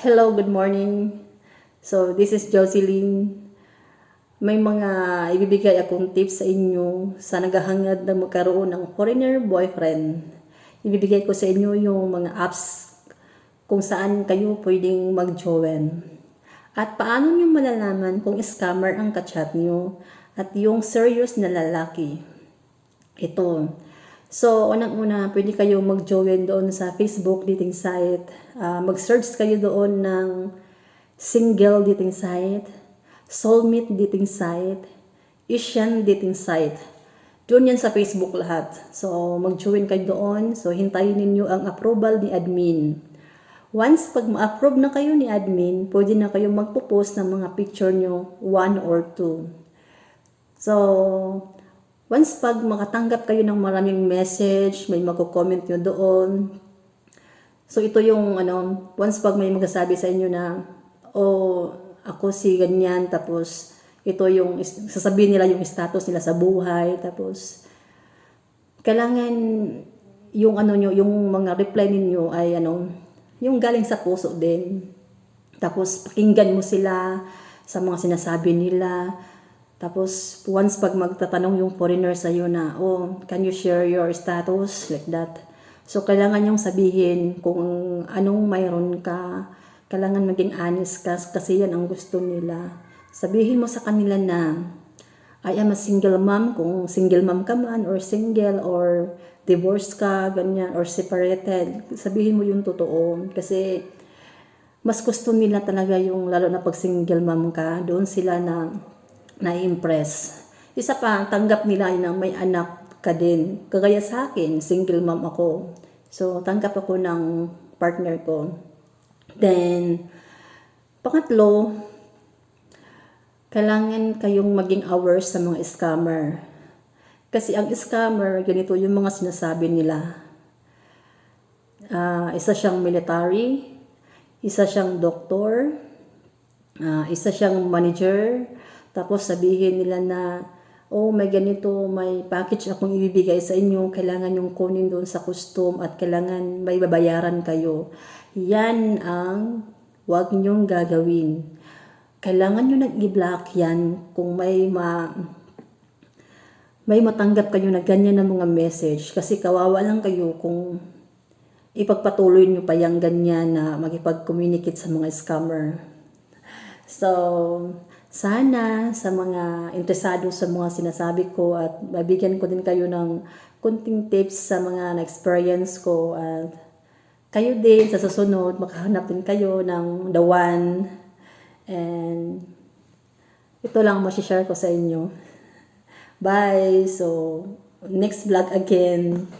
Hello, good morning. So, this is Jocelyn. May mga ibibigay akong tips sa inyo sa naghahangad na magkaroon ng foreigner boyfriend. Ibibigay ko sa inyo yung mga apps kung saan kayo pwedeng mag-join. At paano nyo malalaman kung scammer ang kachat nyo at yung serious na lalaki. Ito. So, unang-una, pwede kayo mag-join doon sa Facebook dating site. Mag-search kayo doon ng single dating site, soulmate dating site, Asian dating site. Doon yan sa Facebook lahat. So, mag-join kayo doon. So, hintayin ninyo ang approval ni admin. Once pag ma-approve na kayo ni admin, pwede na kayo magpo-post ng mga picture nyo, 1 or 2. So, once pag makatanggap kayo ng maraming message, may magko-comment nyo doon. So, ito yung, once pag may magsasabi sa inyo na, ako si ganyan, tapos, ito yung, sasabihin nila yung status nila sa buhay, tapos, kailangan, yung yung mga reply ninyo ay, yung galing sa puso din. Tapos, pakinggan mo sila sa mga sinasabi nila. Tapos, once pag magtatanong yung foreigner sa'yo na, can you share your status? Like that. So, kailangan yung sabihin kung anong mayroon ka. Kailangan maging honest ka kasi yan ang gusto nila. Sabihin mo sa kanila na, I am a single mom, kung single mom ka man, or single, or divorced ka, ganyan, or separated. Sabihin mo yung totoo. Kasi, mas gusto nila talaga yung, lalo na pag single mom ka, doon sila na-impress. Isa pa, tanggap nila na may anak ka din. Kagaya sa akin, single mom ako. So, tanggap ako ng partner ko. Then, pangatlo, kailangan kayong maging aware sa mga scammer. Kasi ang scammer, ganito yung mga sinasabi nila. Isa siyang military, isa siyang doktor, isa siyang manager. Tapos sabihin nila na, may ganito, may package akong ibibigay sa inyo, kailangan yung kunin doon sa custom at kailangan may babayaran kayo. Yan ang huwag nyong gagawin. Kailangan nyo nag-i-block yan kung may matanggap kayo na ganyan na mga message. Kasi kawawa lang kayo kung ipagpatuloy nyo pa yung ganyan na makipag-communicate sa mga scammer. So, sana sa mga interesado sa mga sinasabi ko at mabigyan ko din kayo ng kunting tips sa mga na-experience ko at kayo din sa susunod makahanap din kayo ng the one, and ito lang masishare ko sa inyo. Bye! So, next vlog again.